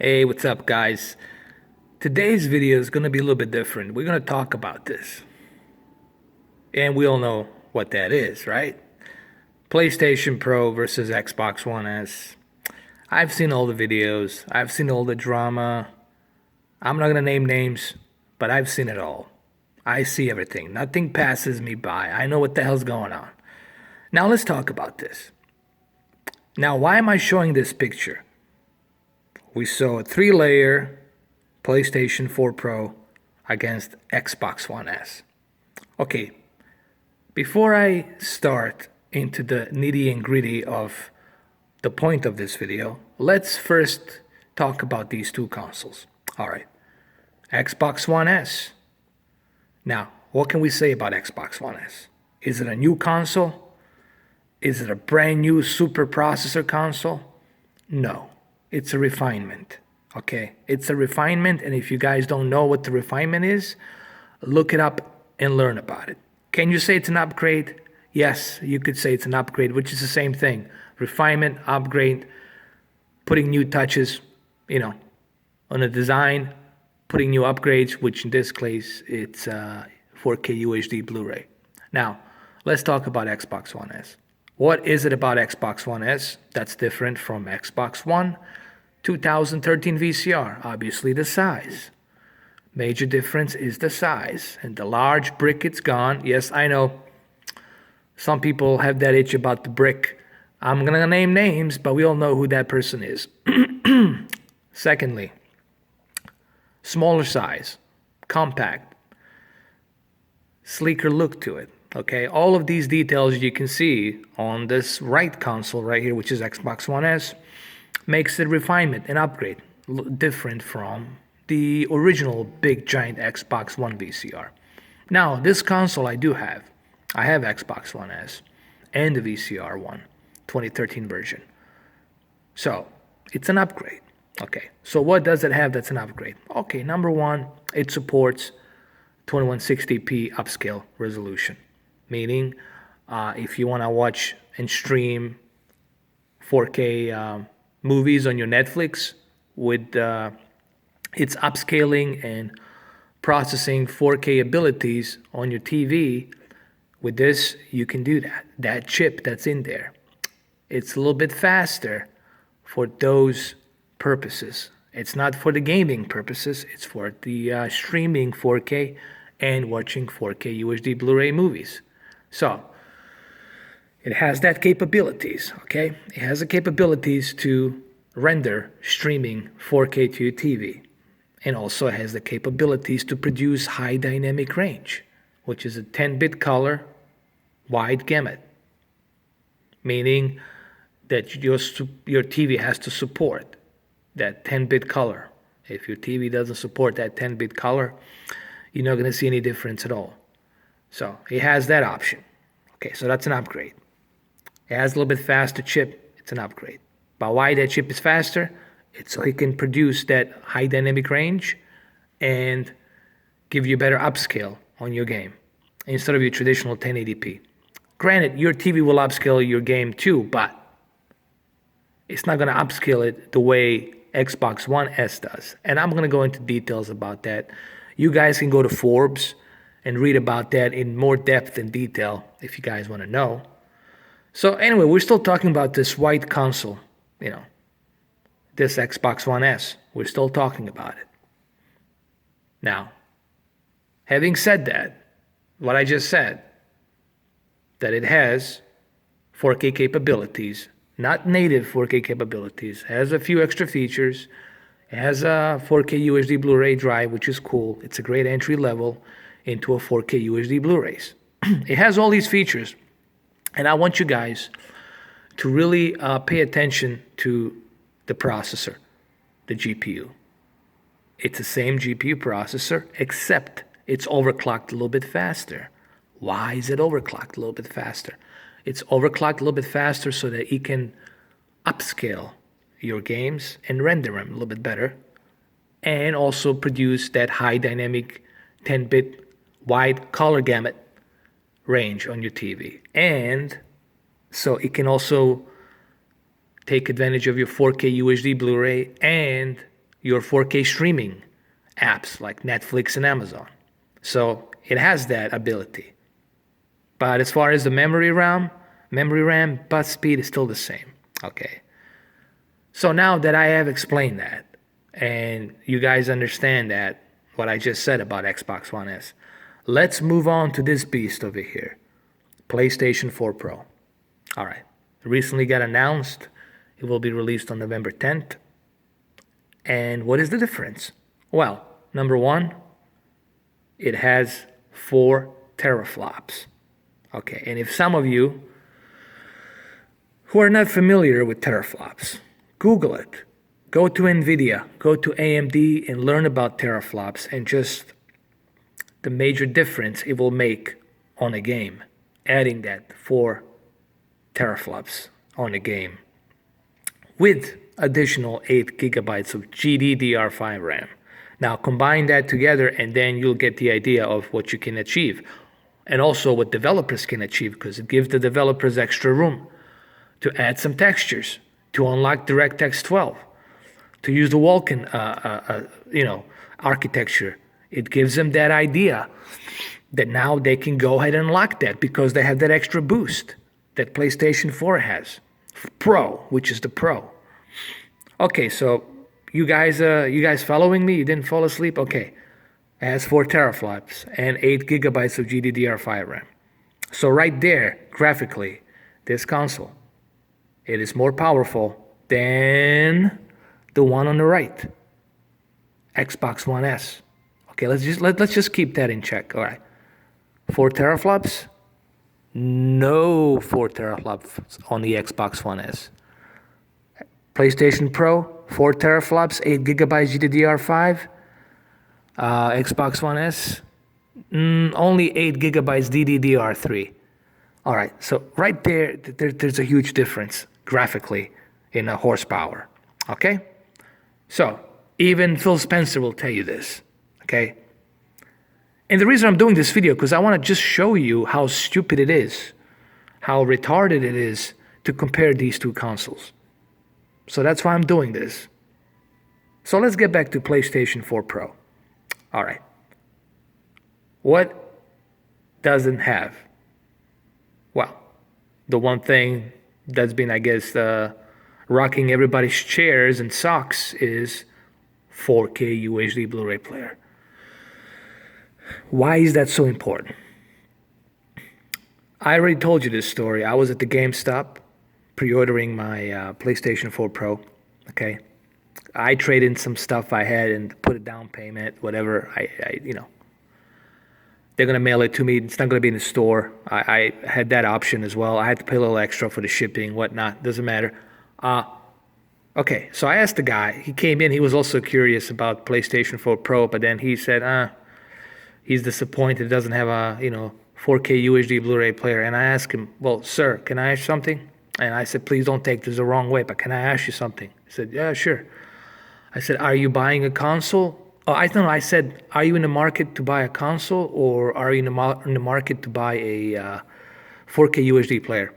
Hey, what's up, guys? Today's video is going to be a little bit different. We're going to talk about this. And we all know what that is, right? PlayStation Pro versus Xbox One S. I've seen all the videos, I've seen all the drama. I'm not going to name names, but I've seen it all. I see everything. Nothing passes me by. I know what the hell's going on. Now, let's talk about this. Now, why am I showing this picture? We saw a 3-layer PlayStation 4 Pro against Xbox One S. Okay, before I start into the nitty and gritty of the point of this video, let's first talk about these two consoles. All right, Xbox One S. Now, what can we say about Xbox One S? Is it a new console? Is it a brand new super processor console? No, it's a refinement. Okay, it's a refinement, and if you guys don't know what the refinement is, look it up and learn about it. Can you say it's an upgrade? Yes, you could say it's an upgrade, which is the same thing. Refinement, upgrade, putting new touches, on a design, putting new upgrades, which in this case, it's 4K UHD Blu-ray. Now, let's talk about Xbox One S. What is it about Xbox One S that's different from Xbox One 2013 VCR? Obviously, the size. Major difference is the size. And the large brick, it's gone. Yes, I know. Some people have that itch about the brick. I'm going to name names, but we all know who that person is. Secondly, smaller size, compact, sleeker look to it. Okay, all of these details you can see on this right console right here, which is Xbox One S, makes it refinement and upgrade, different from the original big giant Xbox One VCR. Now, this console I do have. I have Xbox One S and the VCR one, 2013 version. So, it's an upgrade. Okay, so what does it have that's an upgrade? Okay, number one, it supports 2160p upscale resolution. Meaning, if you want to watch and stream 4K movies on your Netflix with its upscaling and processing 4K abilities on your TV, with this, you can do that. That chip that's in there, it's a little bit faster for those purposes. It's not for the gaming purposes. It's for the streaming 4K and watching 4K UHD Blu-ray movies. So, it has that capabilities, okay? It has the capabilities to render streaming 4K to your TV. And also has the capabilities to produce high dynamic range, which is a 10-bit color wide gamut. Meaning that your TV has to support that 10-bit color. If your TV doesn't support that 10-bit color, you're not going to see any difference at all. So it has that option. Okay, so that's an upgrade. It has a little bit faster chip. It's an upgrade. But why that chip is faster? It's so it can produce that high dynamic range and give you better upscale on your game instead of your traditional 1080p. Granted, your TV will upscale your game too, but it's not going to upscale it the way Xbox One S does. And I'm going to go into details about that. You guys can go to Forbes and read about that in more depth and detail if you guys want to know. So anyway, we're still talking about this white console, this Xbox One S. We're still talking about it. Now, having said that, what I just said, that it has 4K capabilities, not native 4K capabilities, has a few extra features. It has a 4K UHD Blu-ray drive, which is cool. It's a great entry level into a 4K UHD Blu-rays. It has all these features, and I want you guys to really pay attention to the processor, the GPU. It's the same GPU processor, except it's overclocked a little bit faster. Why is it overclocked a little bit faster? It's overclocked a little bit faster so that it can upscale your games and render them a little bit better, and also produce that high dynamic 10-bit wide color gamut range on your TV. And so it can also take advantage of your 4K UHD Blu-ray and your 4K streaming apps like Netflix and Amazon. So it has that ability. But as far as the memory RAM, bus speed is still the same. Okay. So now that I have explained that, and you guys understand that, what I just said about Xbox One S, let's move on to this beast over here, PlayStation 4 Pro. All right. It recently got announced. It will be released on November 10th. And what is the difference? Well, number one, it has 4 teraflops. Okay, and if some of you who are not familiar with teraflops, Google it. Go to NVIDIA, go to AMD and learn about teraflops and just the major difference it will make on a game, adding that 4 teraflops on a game with additional 8 gigabytes of GDDR5 RAM. Now combine that together and then you'll get the idea of what you can achieve. And also what developers can achieve, because it gives the developers extra room to add some textures, to unlock DirectX 12, to use the Vulkan, architecture. It gives them that idea that now they can go ahead and unlock that because they have that extra boost that PlayStation 4 has. Pro, which is the Pro. Okay, so you guys following me? You didn't fall asleep? Okay. It has 4 teraflops and 8 gigabytes of GDDR5 RAM. So right there, graphically, this console, it is more powerful than the one on the right, Xbox One S. Okay, let's just keep that in check. All right, 4 teraflops, no 4 teraflops on the Xbox One S. PlayStation Pro, 4 teraflops, 8 gigabytes GDDR5. Xbox One S, only 8 gigabytes DDR3. All right, so right there's a huge difference graphically in horsepower. Okay, so even Phil Spencer will tell you this. Okay, and the reason I'm doing this video because I want to just show you how stupid it is, how retarded it is to compare these two consoles. So that's why I'm doing this. So let's get back to PlayStation 4 Pro. All right. What doesn't have? Well, the one thing that's been, I guess, rocking everybody's chairs and socks is 4K UHD Blu-ray player. Why is that so important? I already told you this story. I was at the GameStop pre-ordering my PlayStation 4 Pro. Okay. I trade in some stuff I had and put a down payment, whatever. They're going to mail it to me. It's not going to be in the store. I had that option as well. I had to pay a little extra for the shipping, whatnot. Doesn't matter. Okay, so I asked the guy. He came in. He was also curious about PlayStation 4 Pro, but then he said, he's disappointed it doesn't have a, 4K UHD Blu-ray player. And I asked him, well, sir, can I ask you something? And I said, please don't take this the wrong way, but can I ask you something? He said, yeah, sure. I said, are you buying a console? Oh, I said, are you in the market to buy a console or are you in the market to buy a 4K UHD player?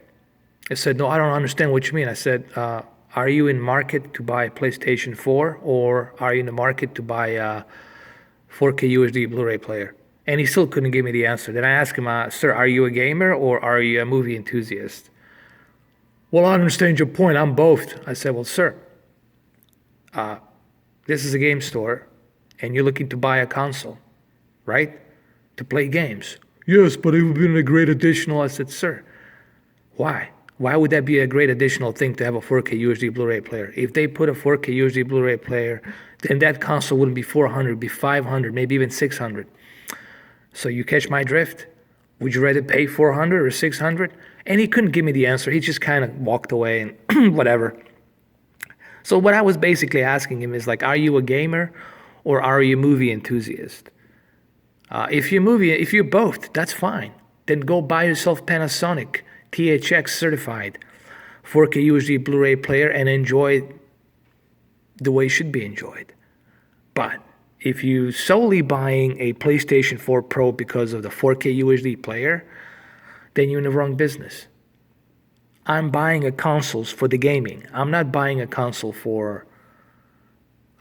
I said, no, I don't understand what you mean. I said, are you in market to buy a PlayStation 4 or are you in the market to buy a 4K UHD Blu-ray player? And he still couldn't give me the answer. Then I asked him, sir, are you a gamer or are you a movie enthusiast? Well, I understand your point. I'm both. I said, well, sir, this is a game store, and you're looking to buy a console, right? To play games. Yes, but it would be a great additional. I said, sir, why? Why would that be a great additional thing to have a 4K UHD Blu-ray player? If they put a 4K UHD Blu-ray player, then that console wouldn't be 400, it'd be 500, maybe even 600. So you catch my drift? Would you rather pay 400 or 600? And he couldn't give me the answer. He just kind of walked away and whatever. So what I was basically asking him is like, are you a gamer or are you a movie enthusiast? If you're both, that's fine. Then go buy yourself Panasonic THX certified 4K UHD Blu-ray player and enjoy the way it should be enjoyed. But if you solely buying a PlayStation 4 Pro because of the 4K UHD player, then you're in the wrong business. I'm buying a console for the gaming. I'm not buying a console for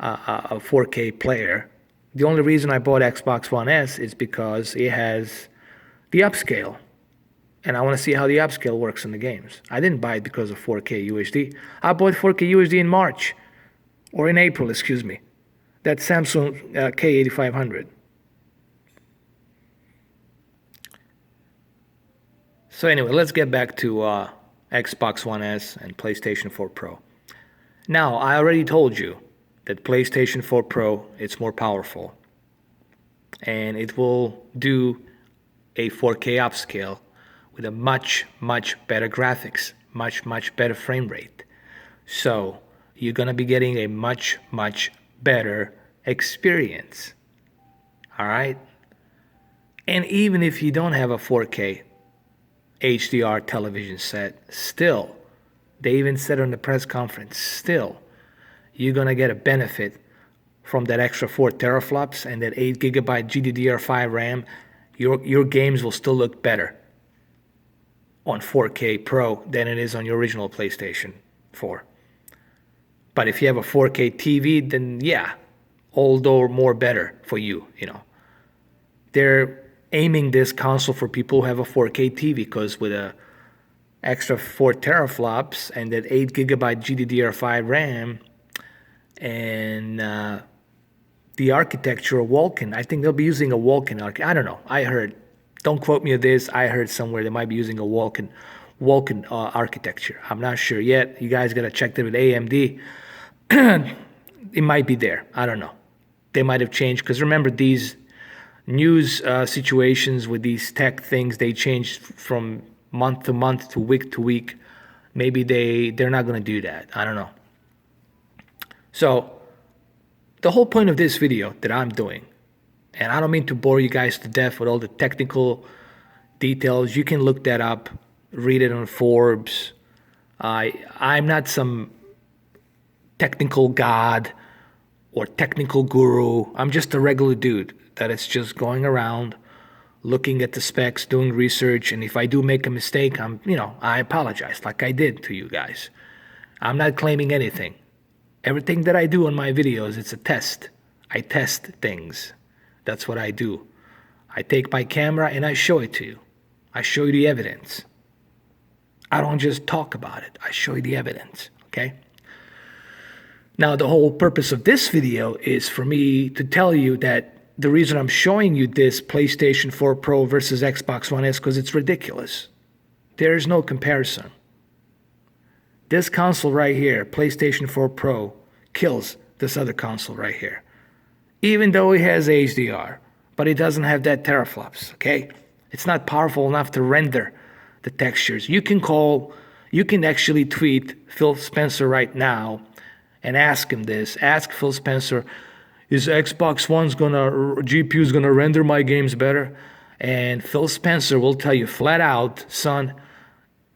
a 4K player. The only reason I bought Xbox One S is because it has the upscale. And I want to see how the upscale works in the games. I didn't buy it because of 4K UHD. I bought 4K UHD in March, or in April, excuse me. That Samsung K8500. So anyway, let's get back to Xbox One S and PlayStation 4 Pro. Now, I already told you that PlayStation 4 Pro, it's more powerful. And it will do a 4K upscale with a much, much better graphics, much, much better frame rate. So you're going to be getting a much, much better experience. All right? And even if you don't have a 4K HDR television set, still, they even said on the press conference, still, you're going to get a benefit from that extra 4 teraflops and that 8 gigabyte GDDR5 RAM. Your games will still look better on 4K Pro than it is on your original PlayStation 4. But if you have a 4K TV, then yeah, although more better for you, you know. They're aiming this console for people who have a 4K TV because with a extra 4 teraflops and that 8 gigabyte GDDR5 RAM and the architecture of Vulkan, I think they'll be using a Vulkan architecture. I don't know. I heard. Don't quote me on this. I heard somewhere they might be using a Vulkan architecture. I'm not sure yet. You guys got to check that with AMD. It might be there. I don't know. They might have changed because remember these news situations with these tech things, they change from month to month to week. Maybe they're not going to do that. I don't know. So the whole point of this video that I'm doing, and I don't mean to bore you guys to death with all the technical details. You can look that up, read it on Forbes. I'm not some technical god or technical guru. I'm just a regular dude that is just going around looking at the specs, doing research, and if I do make a mistake, I apologize like I did to you guys. I'm not claiming anything. Everything that I do on my videos, it's a test. I test things. That's what I do. I take my camera and I show it to you. I show you the evidence. I don't just talk about it. I show you the evidence, okay? Now, the whole purpose of this video is for me to tell you that the reason I'm showing you this PlayStation 4 Pro versus Xbox One S because it's ridiculous. There is no comparison. This console right here, PlayStation 4 Pro, kills this other console right here. Even though it has HDR, but it doesn't have that teraflops, okay? It's not powerful enough to render the textures. You can actually tweet Phil Spencer right now and ask him this. Ask Phil Spencer, is Xbox One's GPU's gonna render my games better? And Phil Spencer will tell you flat out, son,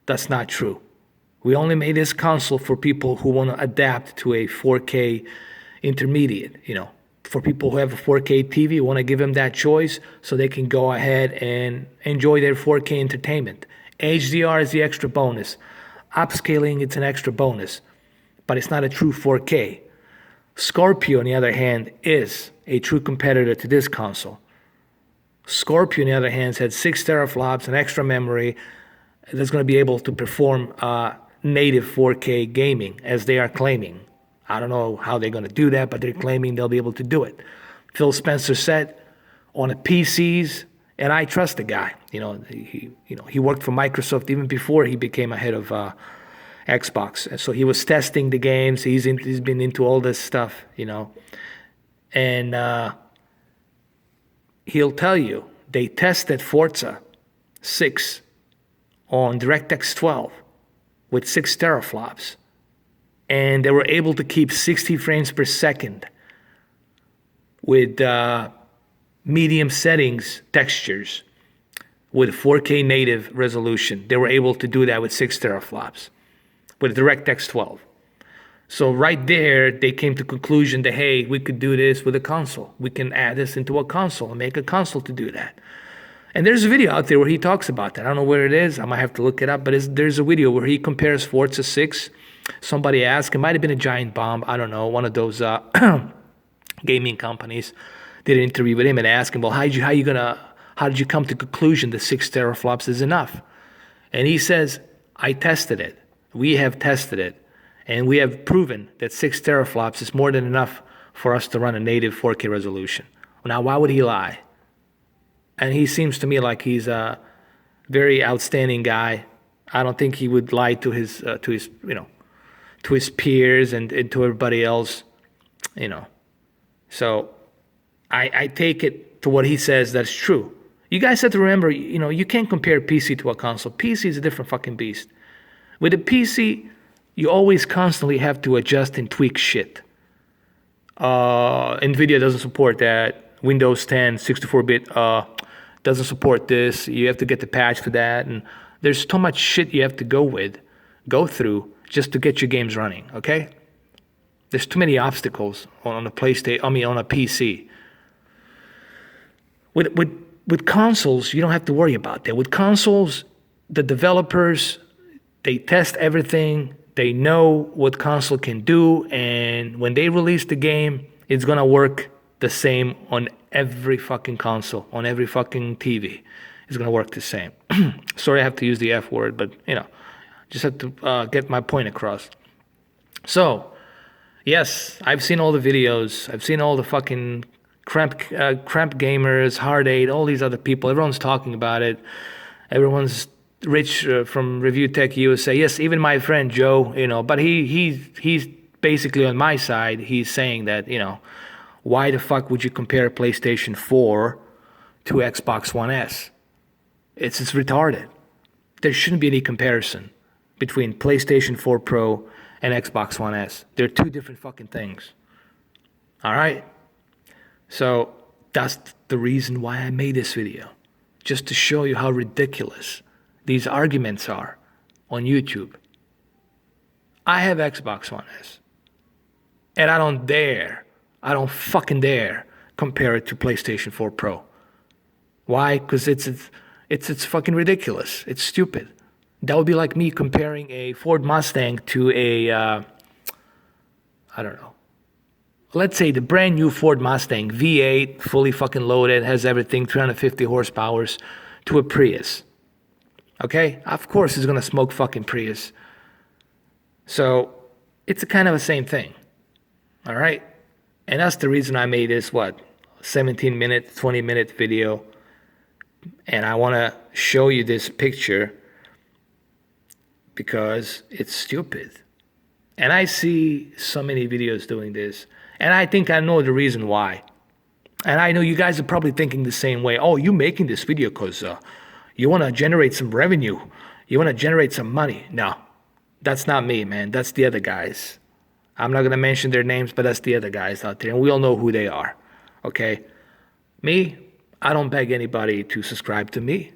that's not true. We only made this console for people who want to adapt to a 4K intermediate, for people who have a 4K TV, want to give them that choice so they can go ahead and enjoy their 4K entertainment. HDR is the extra bonus. Upscaling, it's an extra bonus, but it's not a true 4K. Scorpio, on the other hand, is a true competitor to this console. Scorpio, on the other hand, had 6 teraflops and extra memory that's going to be able to perform native 4K gaming, as they are claiming. I don't know how they're going to do that, but they're claiming they'll be able to do it. Phil Spencer said on the PCs, and I trust the guy. He worked for Microsoft even before he became a head of Xbox. And so he was testing the games. He's been into all this stuff, and he'll tell you they tested Forza 6 on DirectX 12 with 6 teraflops. And they were able to keep 60 frames per second with medium settings textures with 4K native resolution. They were able to do that with 6 teraflops with DirectX 12. So right there, they came to conclusion that, hey, we could do this with a console. We can add this into a console and make a console to do that. And there's a video out there where he talks about that. I don't know where it is. I might have to look it up. But there's a video where he compares Forza 6 Somebody asked, it might have been a Giant Bomb, I don't know, one of those gaming companies did an interview with him and asked him, well, how did you come to the conclusion that 6 teraflops is enough? And he says, I tested it. We have tested it. And we have proven that 6 teraflops is more than enough for us to run a native 4K resolution. Now, why would he lie? And he seems to me like he's a very outstanding guy. I don't think he would lie to his peers and to everybody else, you know. So I take it to what he says that's true. You guys have to remember, you can't compare PC to a console. PC is a different fucking beast. With a PC, you always constantly have to adjust and tweak shit. NVIDIA doesn't support that. Windows 10, 64-bit doesn't support this. You have to get the patch for that. And there's so much shit you have to go through just to get your games running, okay? There's too many obstacles on a PC. With consoles, you don't have to worry about that. With consoles, the developers, they test everything. They know what console can do, and when they release the game, it's gonna work the same on every fucking console, on every fucking TV. It's gonna work the same. Sorry I have to use the F word, but just have to get my point across. So, yes, I've seen all the videos. I've seen all the fucking cramp gamers, Hard 8, all these other people. Everyone's talking about it. Everyone's Rich from Review Tech USA. Yes, even my friend Joe, but he's basically on my side. He's saying that, why the fuck would you compare PlayStation 4 to Xbox One S? It's retarded. There shouldn't be any comparison between PlayStation 4 Pro and Xbox One S. They're two different fucking things. All right? So that's the reason why I made this video. Just to show you how ridiculous these arguments are on YouTube. I have Xbox One S. And I don't fucking dare compare it to PlayStation 4 Pro. Why? Because it's fucking ridiculous. It's stupid. That would be like me comparing a Ford Mustang to I don't know. Let's say the brand new Ford Mustang V8, fully fucking loaded, has everything, 350 horsepower, to a Prius. Okay? Of course it's gonna smoke fucking Prius. So it's a kind of the same thing. All right? And that's the reason I made this, 17-minute, 20-minute video. And I want to show you this picture because it's stupid. And I see so many videos doing this. And I think I know the reason why. And I know you guys are probably thinking the same way. Oh, you're making this video because you want to generate some revenue. You want to generate some money. No, that's not me, man. That's the other guys. I'm not going to mention their names, but that's the other guys out there. And we all know who they are. Okay? Me, I don't beg anybody to subscribe to me.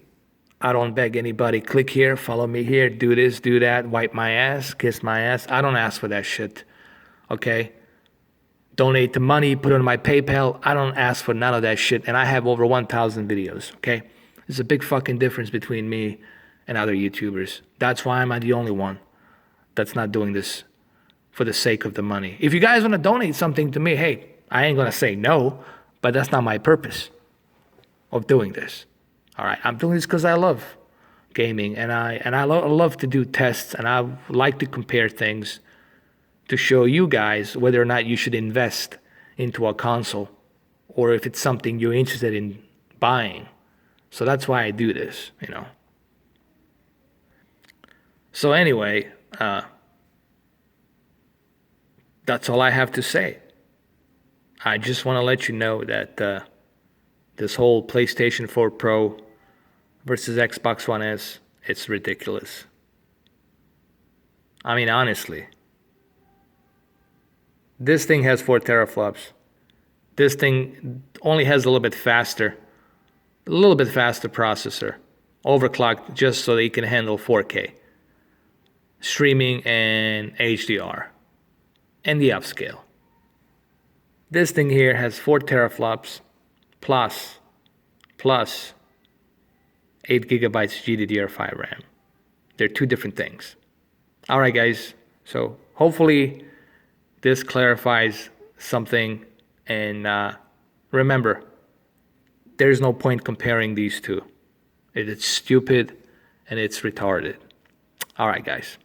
I don't beg anybody, click here, follow me here, do this, do that, wipe my ass, kiss my ass. I don't ask for that shit. Okay? Donate the money, put it on my PayPal. I don't ask for none of that shit. And I have over 1,000 videos. Okay? There's a big fucking difference between me and other YouTubers. That's why I'm the only one that's not doing this for the sake of the money. If you guys want to donate something to me, hey, I ain't going to say no, but that's not my purpose of doing this. All right, I'm doing this because I love gaming, and I love to do tests, and I like to compare things to show you guys whether or not you should invest into a console or if it's something you're interested in buying. So that's why I do this, So anyway, that's all I have to say. I just want to let you know that this whole PlayStation 4 Pro versus Xbox One S, it's ridiculous. I mean, honestly. This thing has 4 teraflops. This thing only has a little bit faster processor. Overclocked just so that it can handle 4K. Streaming and HDR. And the upscale. This thing here has 4 teraflops plus 8 gigabytes GDDR5 RAM. They're two different things. All right, guys. So hopefully this clarifies something. And remember, there's no point comparing these two. It's stupid and it's retarded. All right, guys.